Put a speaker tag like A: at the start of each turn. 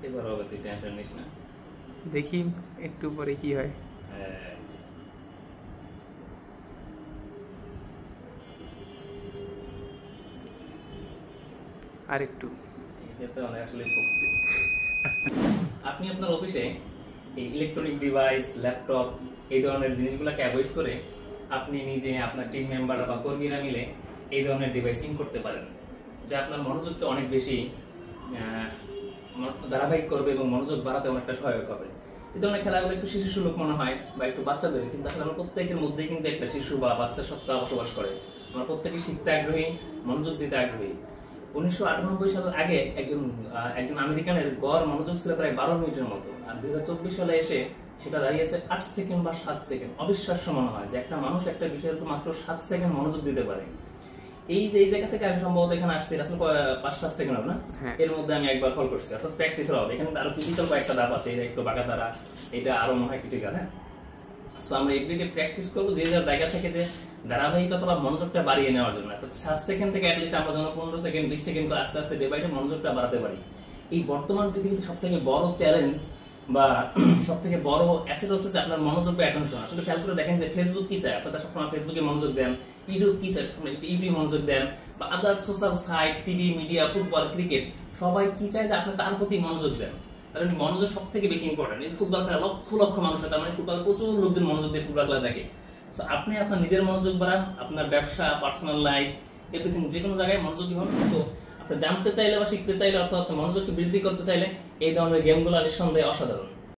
A: এবার হবে, তুই টেনশন নিস না।
B: দেখি একটু পরে কি হয়। আর একটু
A: আসলে আপনি আপনার অফিসে এই ইলেকট্রনিক ডিভাইস, ল্যাপটপ এই ধরনের জিনিসগুলোকে অ্যাভয়েড করে আপনি নিজে, আপনার টিম মেম্বার বা কর্মীরা মিলে এই ধরনের ডিভাইসিং করতে পারেন, যা আপনার মনোযোগকে অনেক বেশি ধারাবাহিক করবে এবং মনোযোগ বাড়াতে অনেকটা সহায়ক হবে। এই ধরনের খেলাগুলো একটু শিশু সুলভ মনে হয় বা একটু বাচ্চাদের, কিন্তু আসলে আমরা প্রত্যেকের মধ্যেই কিন্তু একটা শিশু বা বাচ্চা সত্তা বসবাস করে। আমরা প্রত্যেকে শিখতে আগ্রহী, মনোযোগ দিতে আগ্রহী। 1998 সালের আগে একজন আমেরিকানের গড় মনোযোগ ছিল প্রায় 12 মিনিটের মতো, আর 2024 সালে এসে সেটা দাঁড়িয়েছে 8 সেকেন্ড বা 7 সেকেন্ড। অবিশ্বাস্য মনে হয় যে একটা মানুষ একটা বিষয়ের উপর মাত্র 7 সেকেন্ড মনোযোগ দিতে পারে। এই জায়গা থেকে আমি সম্ভবত এখানে আসছি আসলে 5-7 সেকেন্ড হবে না, এর মধ্যে আমি একবার ফল করছি, অর্থাৎ প্র্যাকটিসের হবে। এখানে আরো ক্রিটিক্যাল কয়েকটা ধাপ আছে, এটা একটু বাঁকা দ্বারা, এটা আরো মনে হয় ক্রিটিক্যাল। হ্যাঁ, সো আমরা এভরিডে প্র্যাকটিস করবো যে যার জায়গা থেকে যে ধারাবাহিকতা বা মনোযোগটা বাড়িয়ে নেওয়ার জন্য। তো 7 সেকেন্ড থেকে অ্যাটলিস্ট আমরা যেন 15 সেকেন্ড 20 সেকেন্ড করে আস্তে আস্তে ডে বাই ডে মনোযোগটা বাড়াতে পারি। এই বর্তমান পৃথিবীতে সব থেকে বড় চ্যালেঞ্জ বা সব থেকে বড় অ্যাসেট হচ্ছে যে আপনার মনোযোগ বা অ্যাটেনশন। আপনি খেয়াল করে দেখেন যে ফেসবুক কি চায়, আপনারা সবসময় ফেসবুকে মনোযোগ দেন, ইউটিউব কি চায়, ইউটিউবে মনোযোগ দেন, বা other social site, TV, media, football, cricket, সবাই কি চায় যে আপনি তার প্রতি মনোযোগ দেন। কারণ মনোযোগ সব থেকে বেশি ইম্পর্টেন্ট। এই ফুটবল খেলা লক্ষ লক্ষ মানুষ, তার মানে ফুটবল প্রচুর লোকজন মনোযোগ দিয়ে ফুটবল খেলা দেখে। সো আপনি আপনার নিজের মনোযোগ বাড়ান, আপনার ব্যবসা, পার্সোনাল লাইফ, এভরিথিং, যে কোনো জায়গায় মনোযোগী হন। তো আপনি জানতে চাইলে বা শিখতে চাইলে অথবা আপনার মনোযোগকে বৃদ্ধি করতে চাইলে এই ধরনের গেমগুলো নিঃসন্দেহে অসাধারণ।